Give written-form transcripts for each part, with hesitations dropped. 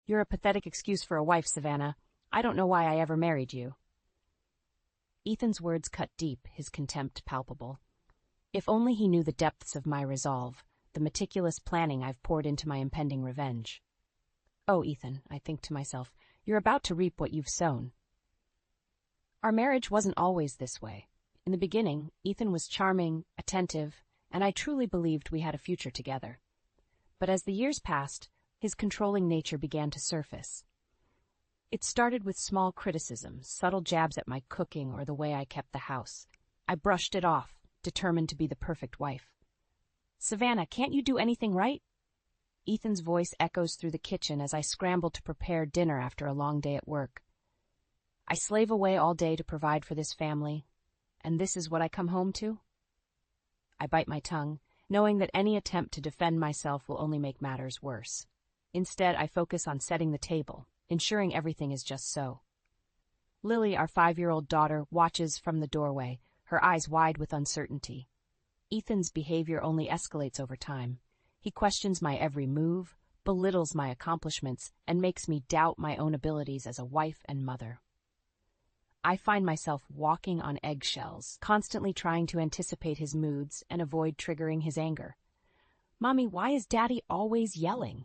You're a pathetic excuse for a wife, Savannah. I don't know why I ever married you. Ethan's words cut deep, his contempt palpable. If only he knew the depths of my resolve, the meticulous planning I've poured into my impending revenge. Oh, Ethan, I think to myself, you're about to reap what you've sown. Our marriage wasn't always this way. In the beginning, Ethan was charming, attentive, and I truly believed we had a future together. But as the years passed, his controlling nature began to surface. It started with small criticisms, subtle jabs at my cooking or the way I kept the house. I brushed it off, determined to be the perfect wife. Savannah, can't you do anything right? Ethan's voice echoes through the kitchen as I scramble to prepare dinner after a long day at work. I slave away all day to provide for this family, and this is what I come home to? I bite my tongue, knowing that any attempt to defend myself will only make matters worse. Instead, I focus on setting the table, ensuring everything is just so. Lily, our 5-year-old daughter, watches from the doorway, her eyes wide with uncertainty. Ethan's behavior only escalates over time. He questions my every move, belittles my accomplishments, and makes me doubt my own abilities as a wife and mother. I find myself walking on eggshells, constantly trying to anticipate his moods and avoid triggering his anger. Mommy, why is Daddy always yelling?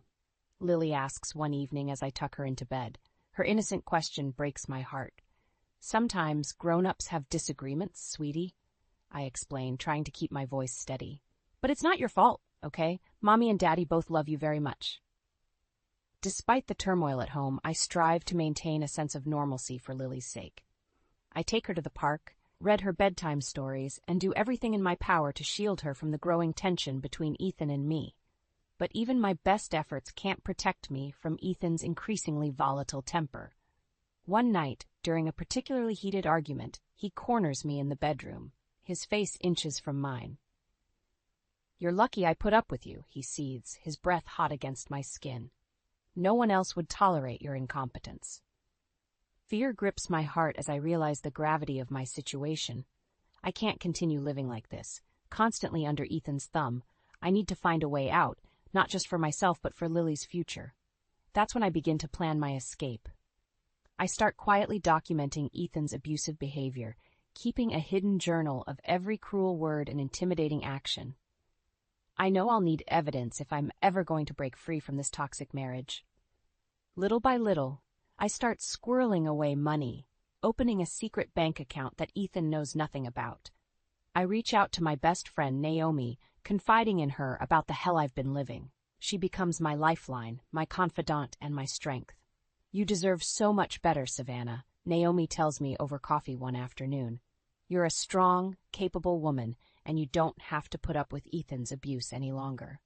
Lily asks one evening as I tuck her into bed. Her innocent question breaks my heart. Sometimes grown-ups have disagreements, sweetie, I explain, trying to keep my voice steady. But it's not your fault, okay? Mommy and Daddy both love you very much. Despite the turmoil at home, I strive to maintain a sense of normalcy for Lily's sake. I take her to the park, read her bedtime stories, and do everything in my power to shield her from the growing tension between Ethan and me. But even my best efforts can't protect me from Ethan's increasingly volatile temper. One night, during a particularly heated argument, he corners me in the bedroom, his face inches from mine. You're lucky I put up with you, he seethes, his breath hot against my skin. No one else would tolerate your incompetence. Fear grips my heart as I realize the gravity of my situation. I can't continue living like this, constantly under Ethan's thumb. I need to find a way out, not just for myself but for Lily's future. That's when I begin to plan my escape. I start quietly documenting Ethan's abusive behavior, keeping a hidden journal of every cruel word and intimidating action. I know I'll need evidence if I'm ever going to break free from this toxic marriage. Little by little, I start squirreling away money, opening a secret bank account that Ethan knows nothing about. I reach out to my best friend, Naomi, confiding in her about the hell I've been living. She becomes my lifeline, my confidant, and my strength. You deserve so much better, Savannah, Naomi tells me over coffee one afternoon. You're a strong, capable woman, and you don't have to put up with Ethan's abuse any longer.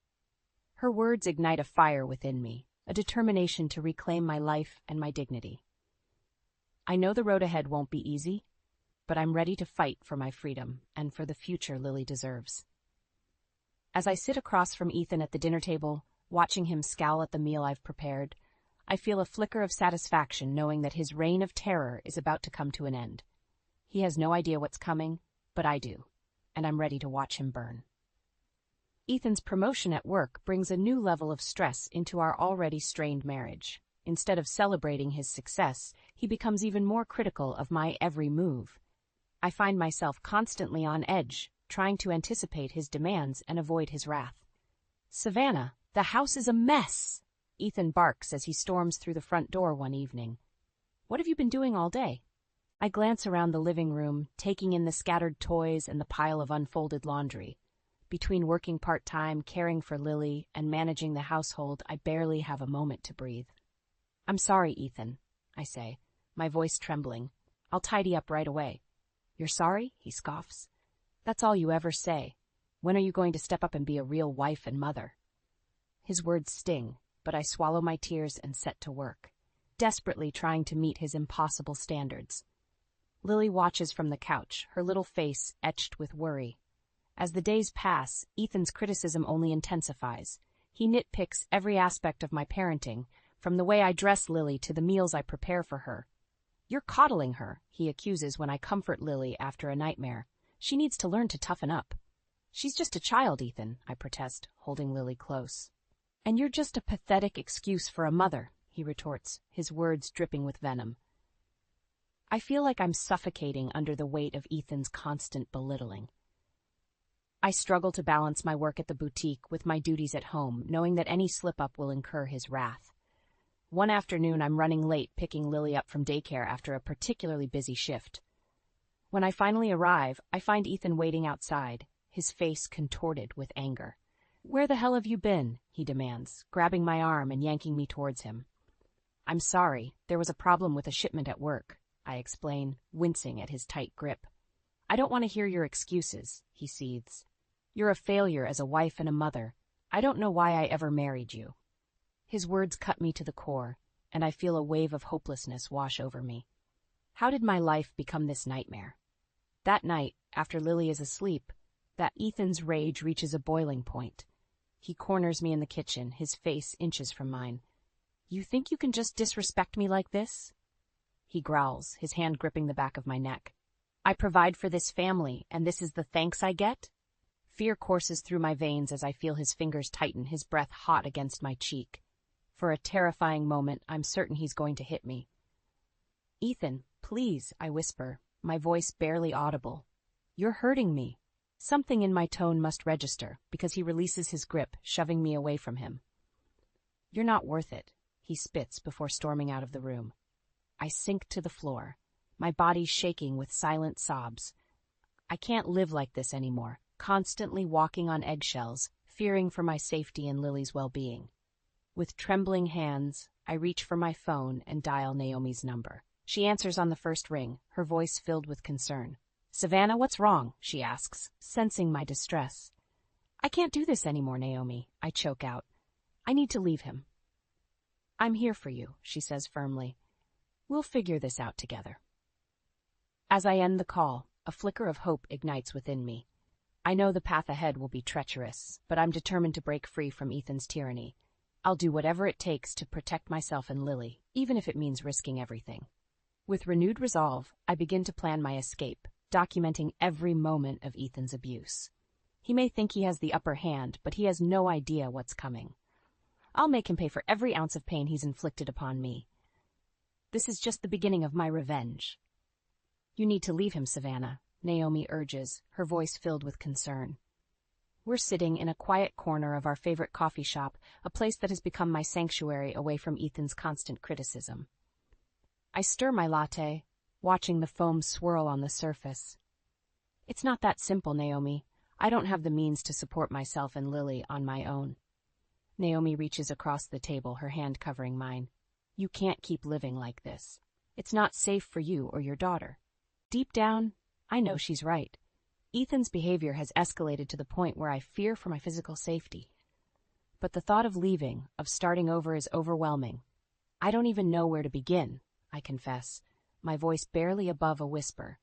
Her words ignite a fire within me, a determination to reclaim my life and my dignity. I know the road ahead won't be easy, but I'm ready to fight for my freedom and for the future Lily deserves. As I sit across from Ethan at the dinner table, watching him scowl at the meal I've prepared, I feel a flicker of satisfaction knowing that his reign of terror is about to come to an end. He has no idea what's coming, but I do, and I'm ready to watch him burn. Ethan's promotion at work brings a new level of stress into our already strained marriage. Instead of celebrating his success, he becomes even more critical of my every move. I find myself constantly on edge, trying to anticipate his demands and avoid his wrath. Savannah, the house is a mess, Ethan barks as he storms through the front door one evening. What have you been doing all day? I glance around the living room, taking in the scattered toys and the pile of unfolded laundry. Between working part-time, caring for Lily, and managing the household, I barely have a moment to breathe. I'm sorry, Ethan, I say, my voice trembling. I'll tidy up right away. You're sorry? He scoffs. That's all you ever say. When are you going to step up and be a real wife and mother? His words sting, but I swallow my tears and set to work, desperately trying to meet his impossible standards. Lily watches from the couch, her little face etched with worry. As the days pass, Ethan's criticism only intensifies. He nitpicks every aspect of my parenting, from the way I dress Lily to the meals I prepare for her. You're coddling her, he accuses when I comfort Lily after a nightmare. She needs to learn to toughen up. She's just a child, Ethan, I protest, holding Lily close. And you're just a pathetic excuse for a mother, he retorts, his words dripping with venom. I feel like I'm suffocating under the weight of Ethan's constant belittling. I struggle to balance my work at the boutique with my duties at home, knowing that any slip-up will incur his wrath. One afternoon, I'm running late picking Lily up from daycare after a particularly busy shift. When I finally arrive, I find Ethan waiting outside, his face contorted with anger. "Where the hell have you been?" he demands, grabbing my arm and yanking me towards him. "I'm sorry, there was a problem with a shipment at work," I explain, wincing at his tight grip. "I don't want to hear your excuses," he seethes. "You're a failure as a wife and a mother. I don't know why I ever married you." His words cut me to the core, and I feel a wave of hopelessness wash over me. How did my life become this nightmare? That night, after Lily is asleep, that Ethan's rage reaches a boiling point. He corners me in the kitchen, his face inches from mine. "You think you can just disrespect me like this?" He growls, his hand gripping the back of my neck. "I provide for this family, and this is the thanks I get?" Fear courses through my veins as I feel his fingers tighten, his breath hot against my cheek. For a terrifying moment, I'm certain he's going to hit me. "Ethan, please," I whisper, my voice barely audible. "You're hurting me." Something in my tone must register, because he releases his grip, shoving me away from him. "You're not worth it," he spits before storming out of the room. I sink to the floor, my body shaking with silent sobs. I can't live like this anymore, constantly walking on eggshells, fearing for my safety and Lily's well-being. With trembling hands, I reach for my phone and dial Naomi's number. She answers on the first ring, her voice filled with concern. "Savannah, what's wrong?" she asks, sensing my distress. "I can't do this anymore, Naomi," I choke out. "I need to leave him." "I'm here for you," she says firmly. "We'll figure this out together." As I end the call, a flicker of hope ignites within me. I know the path ahead will be treacherous, but I'm determined to break free from Ethan's tyranny. I'll do whatever it takes to protect myself and Lily, even if it means risking everything. With renewed resolve, I begin to plan my escape, documenting every moment of Ethan's abuse. He may think he has the upper hand, but he has no idea what's coming. I'll make him pay for every ounce of pain he's inflicted upon me. This is just the beginning of my revenge. "You need to leave him, Savannah," Naomi urges, her voice filled with concern. We're sitting in a quiet corner of our favorite coffee shop, a place that has become my sanctuary away from Ethan's constant criticism. I stir my latte, watching the foam swirl on the surface. "It's not that simple, Naomi. I don't have the means to support myself and Lily on my own." Naomi reaches across the table, her hand covering mine. "You can't keep living like this. It's not safe for you or your daughter." Deep down, I know she's right. Ethan's behavior has escalated to the point where I fear for my physical safety. But the thought of leaving, of starting over, is overwhelming. I don't even know where to begin, I confess, my voice barely above a whisper.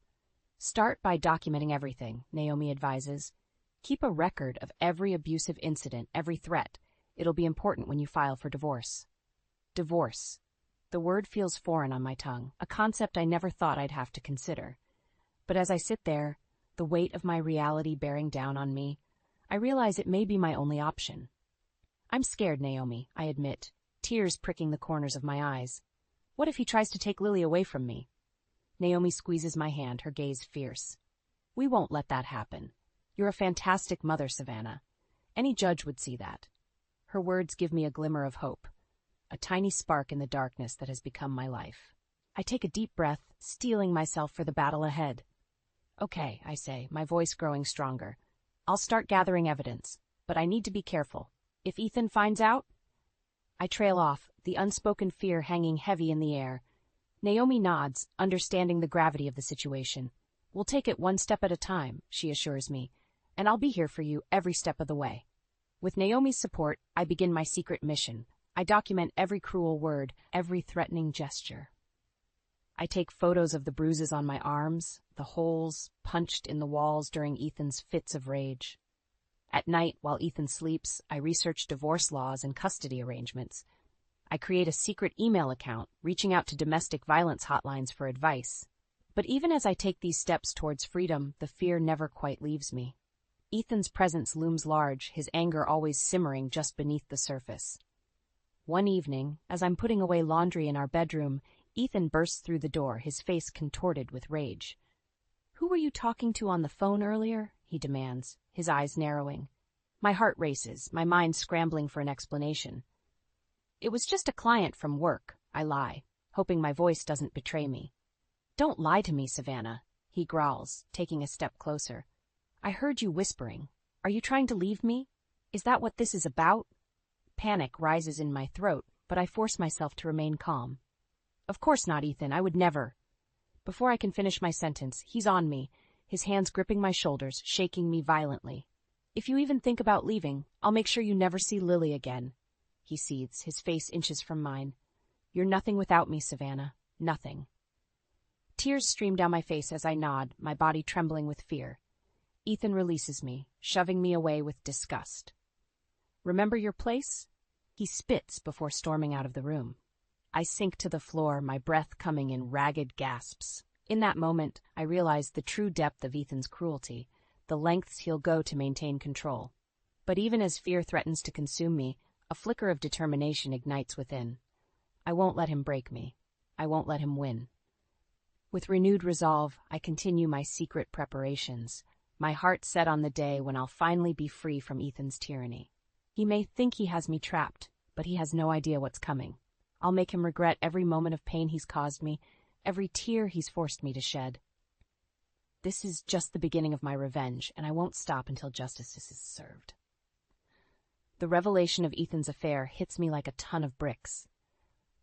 "Start by documenting everything," Naomi advises. "Keep a record of every abusive incident, every threat. It'll be important when you file for divorce." Divorce. The word feels foreign on my tongue, a concept I never thought I'd have to consider. But as I sit there, the weight of my reality bearing down on me, I realize it may be my only option. "I'm scared, Naomi," I admit, tears pricking the corners of my eyes. "What if he tries to take Lily away from me?" Naomi squeezes my hand, her gaze fierce. "We won't let that happen. You're a fantastic mother, Savannah. Any judge would see that." Her words give me a glimmer of hope, a tiny spark in the darkness that has become my life. I take a deep breath, steeling myself for the battle ahead. "Okay," I say, my voice growing stronger. "I'll start gathering evidence, but I need to be careful. If Ethan finds out—" I trail off, the unspoken fear hanging heavy in the air. Naomi nods, understanding the gravity of the situation. "We'll take it one step at a time," she assures me, "and I'll be here for you every step of the way." With Naomi's support, I begin my secret mission. I document every cruel word, every threatening gesture. I take photos of the bruises on my arms, the holes punched in the walls during Ethan's fits of rage. At night, while Ethan sleeps, I research divorce laws and custody arrangements. I create a secret email account, reaching out to domestic violence hotlines for advice. But even as I take these steps towards freedom, the fear never quite leaves me. Ethan's presence looms large, his anger always simmering just beneath the surface. One evening, as I'm putting away laundry in our bedroom, Ethan bursts through the door, his face contorted with rage. "Who were you talking to on the phone earlier?" he demands, his eyes narrowing. My heart races, my mind scrambling for an explanation. "It was just a client from work," I lie, hoping my voice doesn't betray me. "Don't lie to me, Savannah," he growls, taking a step closer. "I heard you whispering. Are you trying to leave me? Is that what this is about?" Panic rises in my throat, but I force myself to remain calm. "Of course not, Ethan, I would never." Before I can finish my sentence, he's on me, his hands gripping my shoulders, shaking me violently. "If you even think about leaving, I'll make sure you never see Lily again," he seethes, his face inches from mine. "You're nothing without me, Savannah. Nothing." Tears stream down my face as I nod, my body trembling with fear. Ethan releases me, shoving me away with disgust. "Remember your place?" He spits before storming out of the room. I sink to the floor, my breath coming in ragged gasps. In that moment, I realize the true depth of Ethan's cruelty, the lengths he'll go to maintain control. But even as fear threatens to consume me, a flicker of determination ignites within. I won't let him break me. I won't let him win. With renewed resolve, I continue my secret preparations, my heart set on the day when I'll finally be free from Ethan's tyranny. He may think he has me trapped, but he has no idea what's coming. I'll make him regret every moment of pain he's caused me, every tear he's forced me to shed. This is just the beginning of my revenge, and I won't stop until justice is served. The revelation of Ethan's affair hits me like a ton of bricks.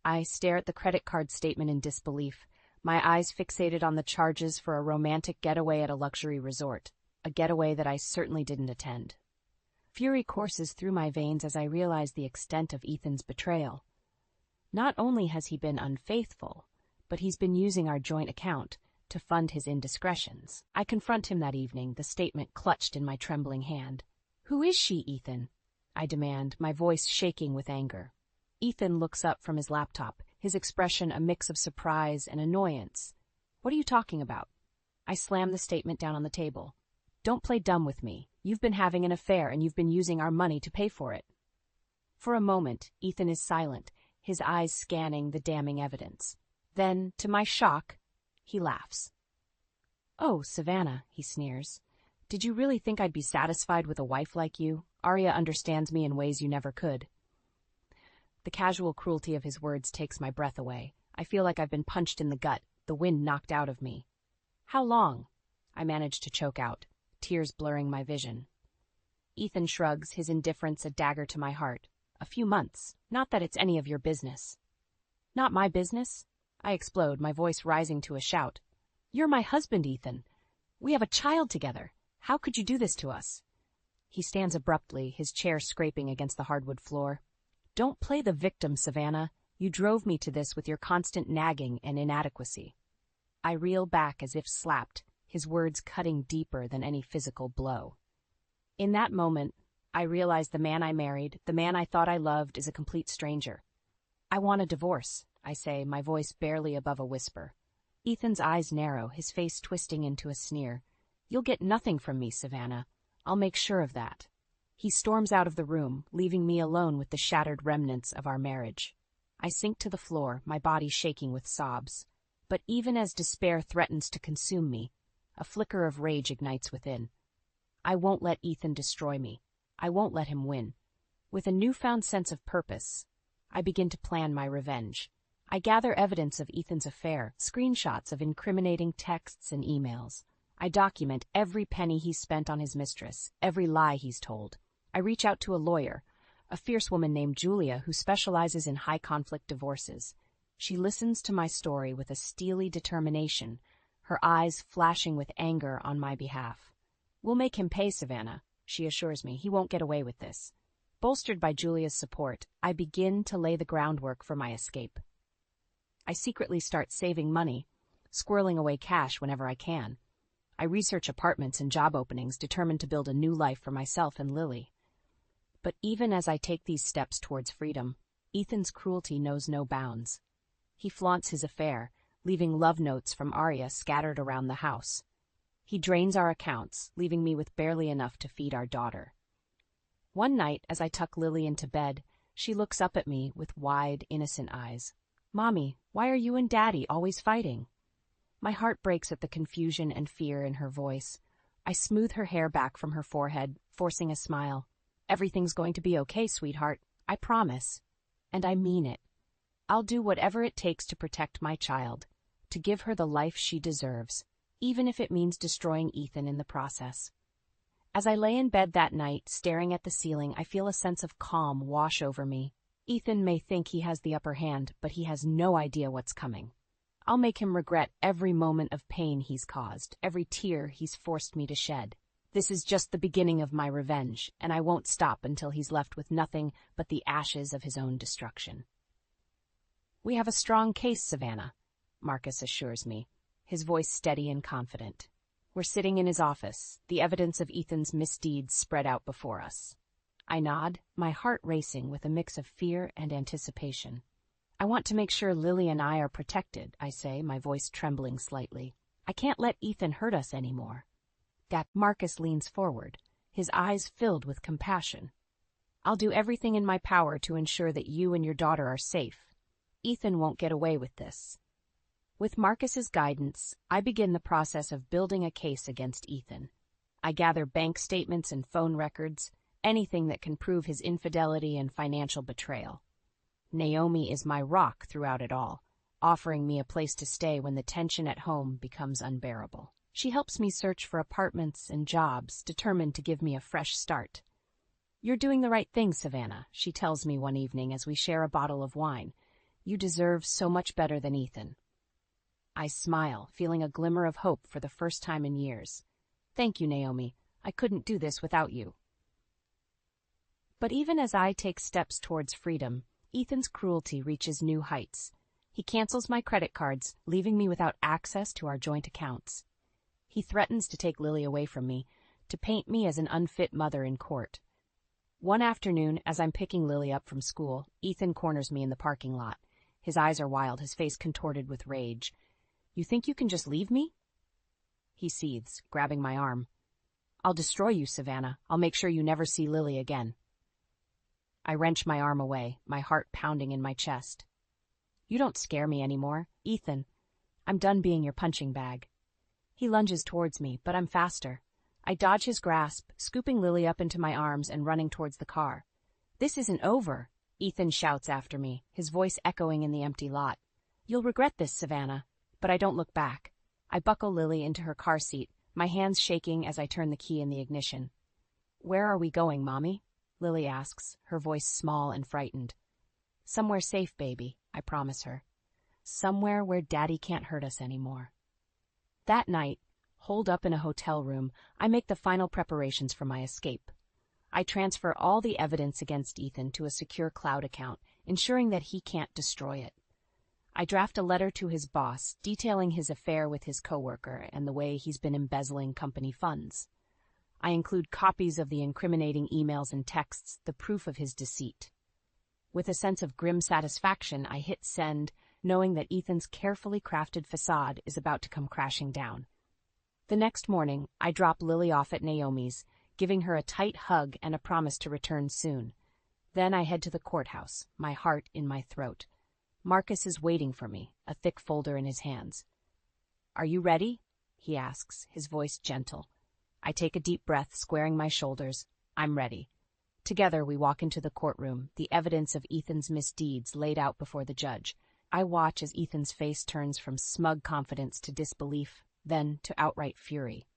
I stare at the credit card statement in disbelief, my eyes fixated on the charges for a romantic getaway at a luxury resort, a getaway that I certainly didn't attend. Fury courses through my veins as I realize the extent of Ethan's betrayal. Not only has he been unfaithful, but he's been using our joint account to fund his indiscretions. I confront him that evening, the statement clutched in my trembling hand. "Who is she, Ethan?" I demand, my voice shaking with anger. Ethan looks up from his laptop, his expression a mix of surprise and annoyance. "What are you talking about?" I slam the statement down on the table. "Don't play dumb with me. You've been having an affair and you've been using our money to pay for it." For a moment, Ethan is silent, his eyes scanning the damning evidence. Then, to my shock, he laughs. "Oh, Savannah," he sneers. "Did you really think I'd be satisfied with a wife like you? Arya understands me in ways you never could." The casual cruelty of his words takes my breath away. I feel like I've been punched in the gut, the wind knocked out of me. "How long?" I manage to choke out, tears blurring my vision. Ethan shrugs, his indifference a dagger to my heart. "A few months. Not that it's any of your business." "Not my business?" I explode, my voice rising to a shout. "You're my husband, Ethan. We have a child together. How could you do this to us?" He stands abruptly, his chair scraping against the hardwood floor. "Don't play the victim, Savannah. You drove me to this with your constant nagging and inadequacy." I reel back as if slapped, his words cutting deeper than any physical blow. In that moment, I realize the man I married, the man I thought I loved, is a complete stranger. "I want a divorce," I say, my voice barely above a whisper. Ethan's eyes narrow, his face twisting into a sneer. "You'll get nothing from me, Savannah. I'll make sure of that." He storms out of the room, leaving me alone with the shattered remnants of our marriage. I sink to the floor, my body shaking with sobs. But even as despair threatens to consume me, a flicker of rage ignites within. I won't let Ethan destroy me. I won't let him win. With a newfound sense of purpose, I begin to plan my revenge. I gather evidence of Ethan's affair, screenshots of incriminating texts and emails. I document every penny he's spent on his mistress, every lie he's told. I reach out to a lawyer, a fierce woman named Julia who specializes in high-conflict divorces. She listens to my story with a steely determination, her eyes flashing with anger on my behalf. "We'll make him pay, Savannah," she assures me. "He won't get away with this." Bolstered by Julia's support, I begin to lay the groundwork for my escape. I secretly start saving money, squirreling away cash whenever I can. I research apartments and job openings, determined to build a new life for myself and Lily. But even as I take these steps towards freedom, Ethan's cruelty knows no bounds. He flaunts his affair, leaving love notes from Arya scattered around the house. He drains our accounts, leaving me with barely enough to feed our daughter. One night, as I tuck Lily into bed, She looks up at me with wide, innocent eyes. "Mommy, why are you and Daddy always fighting?" My heart breaks at the confusion and fear in her voice. I smooth her hair back from her forehead, forcing a smile. "Everything's going to be okay, sweetheart. I promise. And I mean it. I'll do whatever it takes to protect my child, to give her the life she deserves, even if it means destroying Ethan in the process." As I lay in bed that night, staring at the ceiling, I feel a sense of calm wash over me. Ethan may think he has the upper hand, but he has no idea what's coming. I'll make him regret every moment of pain he's caused, every tear he's forced me to shed. This is just the beginning of my revenge, and I won't stop until he's left with nothing but the ashes of his own destruction. "We have a strong case, Savannah," Marcus assures me, his voice steady and confident. We're sitting in his office, the evidence of Ethan's misdeeds spread out before us. I nod, my heart racing with a mix of fear and anticipation. "I want to make sure Lily and I are protected," I say, my voice trembling slightly. "I can't let Ethan hurt us anymore." Marcus leans forward, his eyes filled with compassion. "I'll do everything in my power to ensure that you and your daughter are safe. Ethan won't get away with this." With Marcus's guidance, I begin the process of building a case against Ethan. I gather bank statements and phone records, anything that can prove his infidelity and financial betrayal. Naomi is my rock throughout it all, offering me a place to stay when the tension at home becomes unbearable. She helps me search for apartments and jobs, determined to give me a fresh start. "You're doing the right thing, Savannah," she tells me one evening as we share a bottle of wine. "You deserve so much better than Ethan." I smile, feeling a glimmer of hope for the first time in years. "Thank you, Naomi. I couldn't do this without you." But even as I take steps towards freedom, Ethan's cruelty reaches new heights. He cancels my credit cards, leaving me without access to our joint accounts. He threatens to take Lily away from me, to paint me as an unfit mother in court. One afternoon, as I'm picking Lily up from school, Ethan corners me in the parking lot. His eyes are wild, his face contorted with rage. "You think you can just leave me?" He seethes, grabbing my arm. "I'll destroy you, Savannah. I'll make sure you never see Lily again." I wrench my arm away, my heart pounding in my chest. "You don't scare me anymore, Ethan. I'm done being your punching bag." He lunges towards me, but I'm faster. I dodge his grasp, scooping Lily up into my arms and running towards the car. "This isn't over," Ethan shouts after me, his voice echoing in the empty lot. "You'll regret this, Savannah." But I don't look back. I buckle Lily into her car seat, my hands shaking as I turn the key in the ignition. "Where are we going, Mommy?" Lily asks, her voice small and frightened. "Somewhere safe, baby," I promise her. "Somewhere where Daddy can't hurt us anymore." That night, holed up in a hotel room, I make the final preparations for my escape. I transfer all the evidence against Ethan to a secure cloud account, ensuring that he can't destroy it. I draft a letter to his boss, detailing his affair with his coworker and the way he's been embezzling company funds. I include copies of the incriminating emails and texts, the proof of his deceit. With a sense of grim satisfaction, I hit send, knowing that Ethan's carefully crafted facade is about to come crashing down. The next morning, I drop Lily off at Naomi's, giving her a tight hug and a promise to return soon. Then I head to the courthouse, my heart in my throat. Marcus is waiting for me, a thick folder in his hands. "Are you ready?" he asks, his voice gentle. I take a deep breath, squaring my shoulders. I'm ready. Together we walk into the courtroom, the evidence of Ethan's misdeeds laid out before the judge. I watch as Ethan's face turns from smug confidence to disbelief, then to outright fury.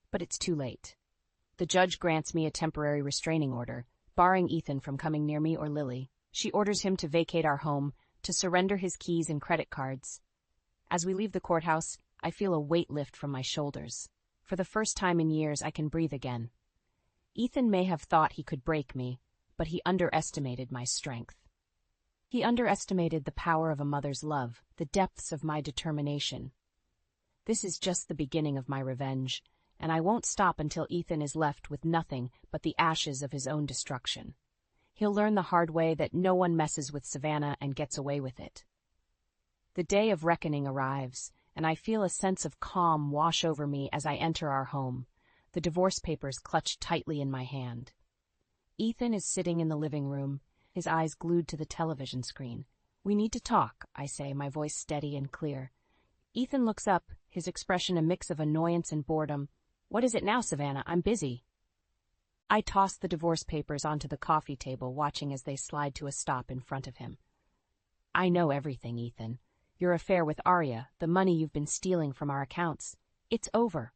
But it's too late. The judge grants me a temporary restraining order, barring Ethan from coming near me or Lily. She orders him to vacate our home, to surrender his keys and credit cards. As we leave the courthouse, I feel a weight lift from my shoulders. For the first time in years, I can breathe again. Ethan may have thought he could break me, but he underestimated my strength. He underestimated the power of a mother's love, the depths of my determination. This is just the beginning of my revenge, and I won't stop until Ethan is left with nothing but the ashes of his own destruction. He'll learn the hard way that no one messes with Savannah and gets away with it. The day of reckoning arrives, and I feel a sense of calm wash over me as I enter our home, the divorce papers clutched tightly in my hand. Ethan is sitting in the living room, his eyes glued to the television screen. "We need to talk," I say, my voice steady and clear. Ethan looks up, his expression a mix of annoyance and boredom. "What is it now, Savannah? I'm busy." I toss the divorce papers onto the coffee table, watching as they slide to a stop in front of him. "I know everything, Ethan. Your affair with Arya, the money you've been stealing from our accounts. It's over."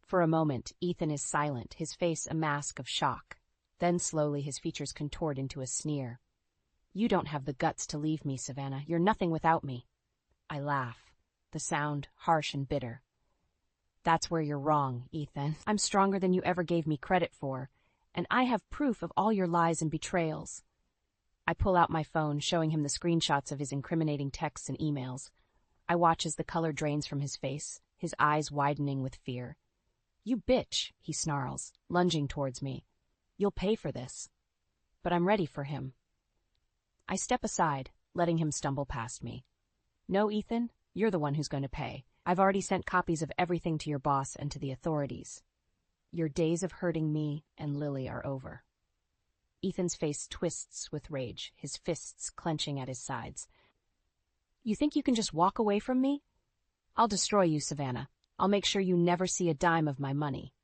For a moment, Ethan is silent, his face a mask of shock. Then slowly his features contort into a sneer. "You don't have the guts to leave me, Savannah. You're nothing without me." I laugh, the sound harsh and bitter. "That's where you're wrong, Ethan. I'm stronger than you ever gave me credit for, and I have proof of all your lies and betrayals." I pull out my phone, showing him the screenshots of his incriminating texts and emails. I watch as the color drains from his face, his eyes widening with fear. "You bitch," he snarls, lunging towards me. "You'll pay for this." But I'm ready for him. I step aside, letting him stumble past me. "No, Ethan, you're the one who's going to pay. I've already sent copies of everything to your boss and to the authorities. Your days of hurting me and Lily are over." Ethan's face twists with rage, his fists clenching at his sides. "You think you can just walk away from me? I'll destroy you, Savannah. I'll make sure you never see a dime of my money."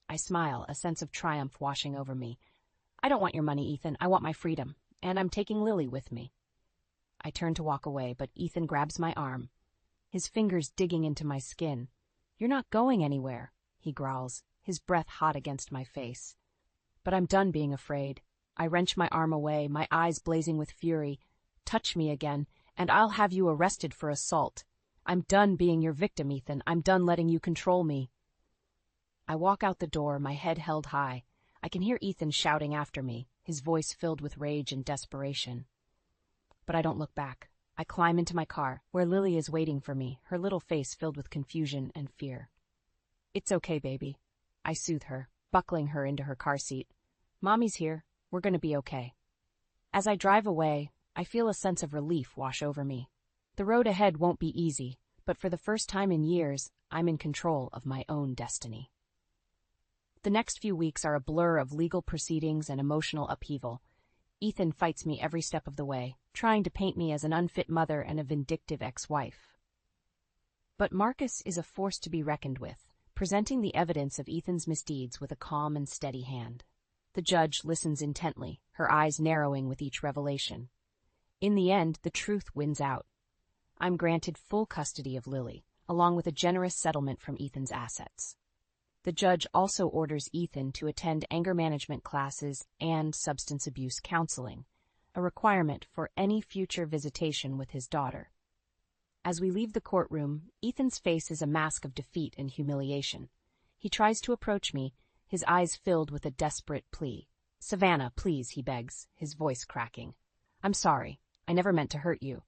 I smile, a sense of triumph washing over me. "I don't want your money, Ethan. I want my freedom. And I'm taking Lily with me." I turn to walk away, but Ethan grabs my arm, his fingers digging into my skin. "You're not going anywhere," he growls, his breath hot against my face. But I'm done being afraid. I wrench my arm away, my eyes blazing with fury. "Touch me again, and I'll have you arrested for assault. I'm done being your victim, Ethan. I'm done letting you control me." I walk out the door, my head held high. I can hear Ethan shouting after me, his voice filled with rage and desperation. But I don't look back. I climb into my car, where Lily is waiting for me, her little face filled with confusion and fear. "It's okay, baby." I soothe her, buckling her into her car seat. "Mommy's here. We're going to be okay." As I drive away, I feel a sense of relief wash over me. The road ahead won't be easy, but for the first time in years, I'm in control of my own destiny. The next few weeks are a blur of legal proceedings and emotional upheaval. Ethan fights me every step of the way, trying to paint me as an unfit mother and a vindictive ex-wife. But Marcus is a force to be reckoned with, presenting the evidence of Ethan's misdeeds with a calm and steady hand. The judge listens intently, her eyes narrowing with each revelation. In the end, the truth wins out. I'm granted full custody of Lily, along with a generous settlement from Ethan's assets. The judge also orders Ethan to attend anger management classes and substance abuse counseling, a requirement for any future visitation with his daughter. As we leave the courtroom, Ethan's face is a mask of defeat and humiliation. He tries to approach me, his eyes filled with a desperate plea. "Savannah, please," he begs, his voice cracking. "I'm sorry. I never meant to hurt you."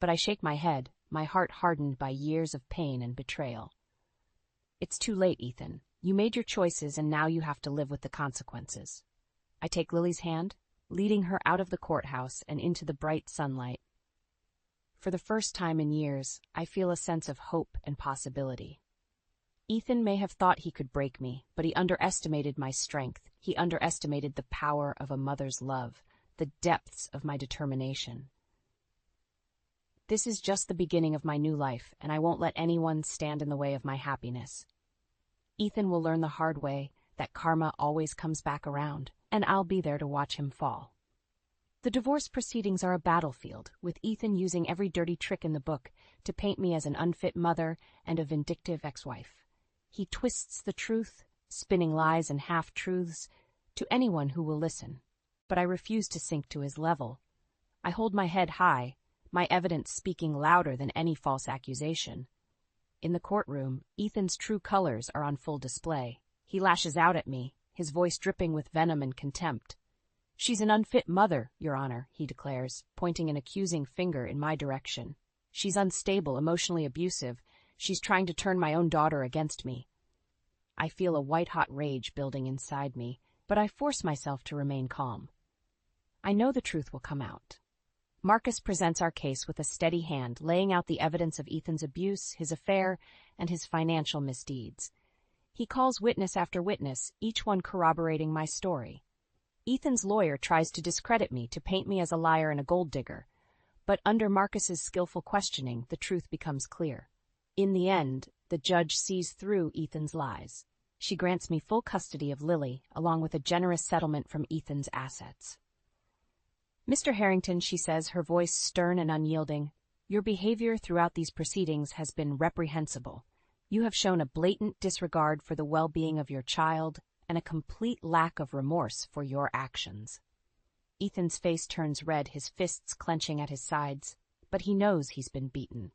But I shake my head, my heart hardened by years of pain and betrayal. "It's too late, Ethan. You made your choices and now you have to live with the consequences." I take Lily's hand, leading her out of the courthouse and into the bright sunlight. For the first time in years, I feel a sense of hope and possibility. Ethan may have thought he could break me, but he underestimated my strength. He underestimated the power of a mother's love, the depths of my determination. This is just the beginning of my new life, and I won't let anyone stand in the way of my happiness. Ethan will learn the hard way that karma always comes back around, and I'll be there to watch him fall. The divorce proceedings are a battlefield, with Ethan using every dirty trick in the book to paint me as an unfit mother and a vindictive ex-wife. He twists the truth, spinning lies and half-truths, to anyone who will listen. But I refuse to sink to his level. I hold my head high, my evidence speaking louder than any false accusation. In the courtroom, Ethan's true colors are on full display. He lashes out at me, his voice dripping with venom and contempt. "She's an unfit mother, Your Honor," he declares, pointing an accusing finger in my direction. "She's unstable, emotionally abusive. She's trying to turn my own daughter against me." I feel a white-hot rage building inside me, but I force myself to remain calm. I know the truth will come out. Marcus presents our case with a steady hand, laying out the evidence of Ethan's abuse, his affair, and his financial misdeeds. He calls witness after witness, each one corroborating my story. Ethan's lawyer tries to discredit me, to paint me as a liar and a gold digger, but under Marcus's skillful questioning, the truth becomes clear. In the end, the judge sees through Ethan's lies. She grants me full custody of Lily, along with a generous settlement from Ethan's assets. "Mr. Harrington," she says, her voice stern and unyielding, "your behavior throughout these proceedings has been reprehensible. You have shown a blatant disregard for the well-being of your child and a complete lack of remorse for your actions." Ethan's face turns red, his fists clenching at his sides, but he knows he's been beaten.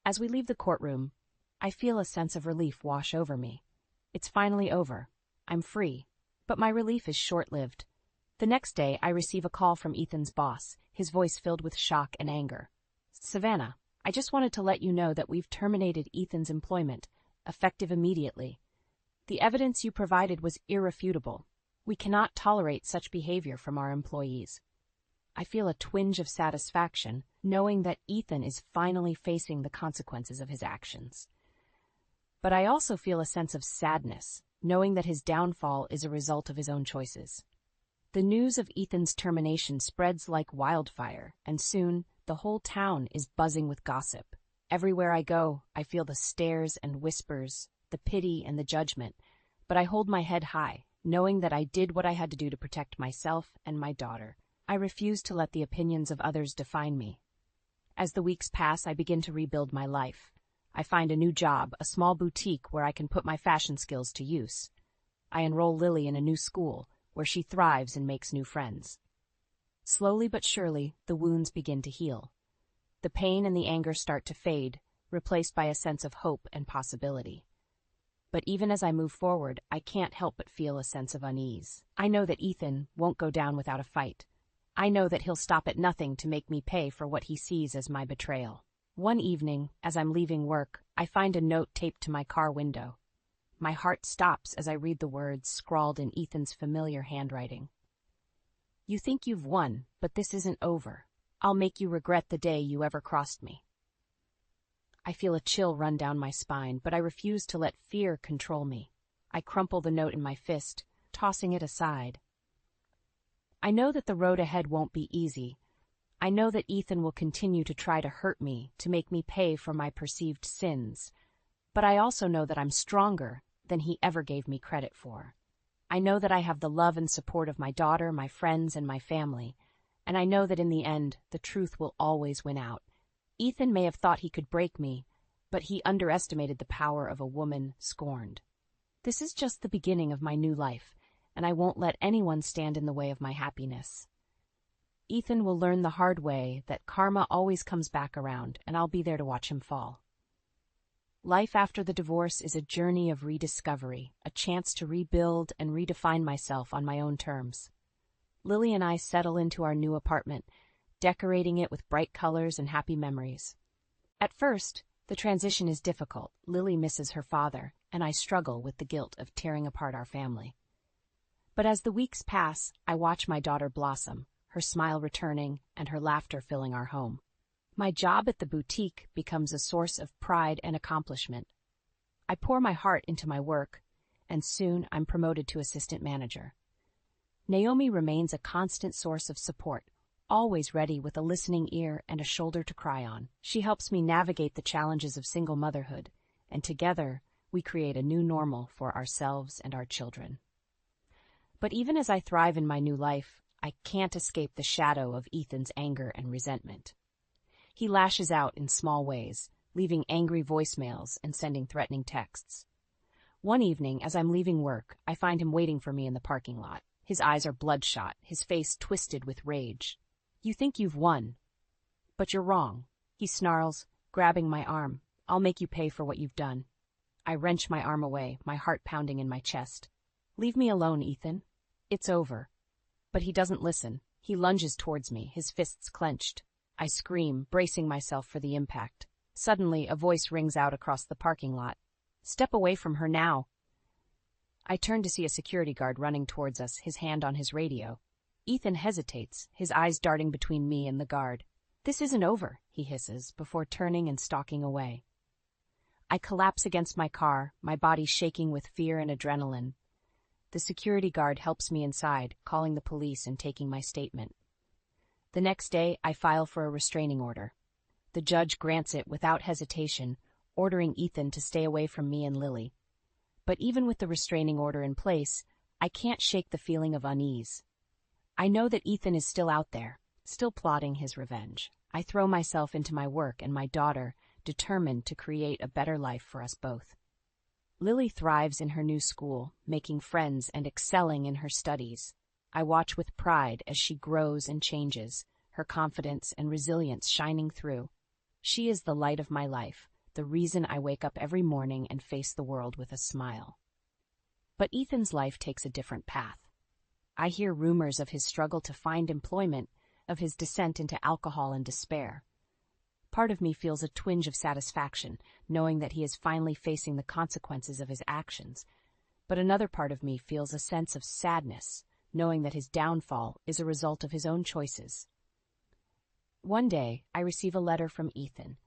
As we leave the courtroom, I feel a sense of relief wash over me. It's finally over. I'm free, but my relief is short-lived. The next day, I receive a call from Ethan's boss, his voice filled with shock and anger. "Savannah, I just wanted to let you know that we've terminated Ethan's employment, effective immediately. The evidence you provided was irrefutable. We cannot tolerate such behavior from our employees." I feel a twinge of satisfaction, knowing that Ethan is finally facing the consequences of his actions. But I also feel a sense of sadness, knowing that his downfall is a result of his own choices. The news of Ethan's termination spreads like wildfire, and soon the whole town is buzzing with gossip. Everywhere I go, I feel the stares and whispers, the pity and the judgment, but I hold my head high, knowing that I did what I had to do to protect myself and my daughter. I refuse to let the opinions of others define me. As the weeks pass, I begin to rebuild my life. I find a new job, a small boutique where I can put my fashion skills to use. I enroll Lily in a new school, where she thrives and makes new friends. Slowly but surely, the wounds begin to heal. The pain and the anger start to fade, replaced by a sense of hope and possibility. But even as I move forward, I can't help but feel a sense of unease. I know that Ethan won't go down without a fight. I know that he'll stop at nothing to make me pay for what he sees as my betrayal. One evening, as I'm leaving work, I find a note taped to my car window. My heart stops as I read the words scrawled in Ethan's familiar handwriting. "You think you've won, but this isn't over. I'll make you regret the day you ever crossed me." I feel a chill run down my spine, but I refuse to let fear control me. I crumple the note in my fist, tossing it aside. I know that the road ahead won't be easy. I know that Ethan will continue to try to hurt me, to make me pay for my perceived sins. But I also know that I'm stronger than he ever gave me credit for. I know that I have the love and support of my daughter, my friends, and my family. And I know that in the end, the truth will always win out. Ethan may have thought he could break me, but he underestimated the power of a woman scorned. This is just the beginning of my new life, and I won't let anyone stand in the way of my happiness. Ethan will learn the hard way that karma always comes back around, and I'll be there to watch him fall. Life after the divorce is a journey of rediscovery, a chance to rebuild and redefine myself on my own terms. Lily and I settle into our new apartment, decorating it with bright colors and happy memories. At first, the transition is difficult. Lily misses her father, and I struggle with the guilt of tearing apart our family. But as the weeks pass, I watch my daughter blossom, her smile returning and her laughter filling our home. My job at the boutique becomes a source of pride and accomplishment. I pour my heart into my work, and soon I'm promoted to assistant manager. Naomi remains a constant source of support, always ready with a listening ear and a shoulder to cry on. She helps me navigate the challenges of single motherhood, and together we create a new normal for ourselves and our children. But even as I thrive in my new life, I can't escape the shadow of Ethan's anger and resentment. He lashes out in small ways, leaving angry voicemails and sending threatening texts. One evening, as I'm leaving work, I find him waiting for me in the parking lot. His eyes are bloodshot, his face twisted with rage. "You think you've won, but you're wrong," he snarls, grabbing my arm. "I'll make you pay for what you've done." I wrench my arm away, my heart pounding in my chest. "Leave me alone, Ethan. It's over." But he doesn't listen. He lunges towards me, his fists clenched. I scream, bracing myself for the impact. Suddenly, a voice rings out across the parking lot. "Step away from her now." I turn to see a security guard running towards us, his hand on his radio. Ethan hesitates, his eyes darting between me and the guard. "This isn't over," he hisses, before turning and stalking away. I collapse against my car, my body shaking with fear and adrenaline. The security guard helps me inside, calling the police and taking my statement. The next day, I file for a restraining order. The judge grants it without hesitation, ordering Ethan to stay away from me and Lily. But even with the restraining order in place, I can't shake the feeling of unease. I know that Ethan is still out there, still plotting his revenge. I throw myself into my work and my daughter, determined to create a better life for us both. Lily thrives in her new school, making friends and excelling in her studies. I watch with pride as she grows and changes, her confidence and resilience shining through. She is the light of my life, the reason I wake up every morning and face the world with a smile. But Ethan's life takes a different path. I hear rumors of his struggle to find employment, of his descent into alcohol and despair. Part of me feels a twinge of satisfaction, knowing that he is finally facing the consequences of his actions. But another part of me feels a sense of sadness, knowing that his downfall is a result of his own choices. One day, I receive a letter from Ethan.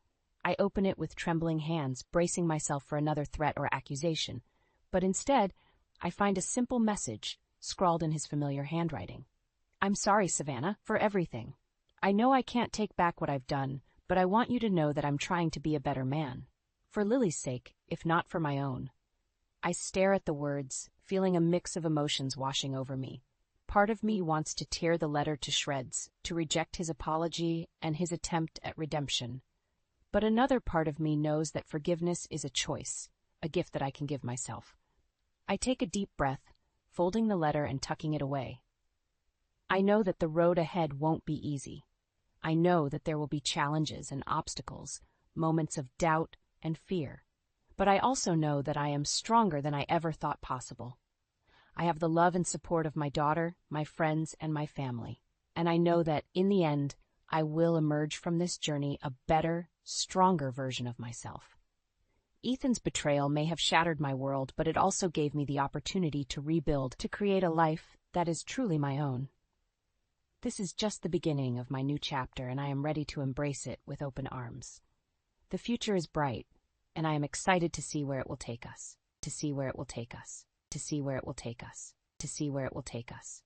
I open it with trembling hands, bracing myself for another threat or accusation. But instead, I find a simple message, scrawled in his familiar handwriting. "I'm sorry, Savannah, for everything. I know I can't take back what I've done, but I want you to know that I'm trying to be a better man. For Lily's sake, if not for my own." I stare at the words, feeling a mix of emotions washing over me. Part of me wants to tear the letter to shreds, to reject his apology and his attempt at redemption. But another part of me knows that forgiveness is a choice, a gift that I can give myself. I take a deep breath, folding the letter and tucking it away. I know that the road ahead won't be easy. I know that there will be challenges and obstacles, moments of doubt and fear. But I also know that I am stronger than I ever thought possible. I have the love and support of my daughter, my friends, and my family. And I know that, in the end, I will emerge from this journey a better, stronger version of myself. Ethan's betrayal may have shattered my world, but it also gave me the opportunity to rebuild, to create a life that is truly my own. This is just the beginning of my new chapter, and I am ready to embrace it with open arms. The future is bright, and I am excited to see where it will take us, to see where it will take us, to see where it will take us, to see where it will take us.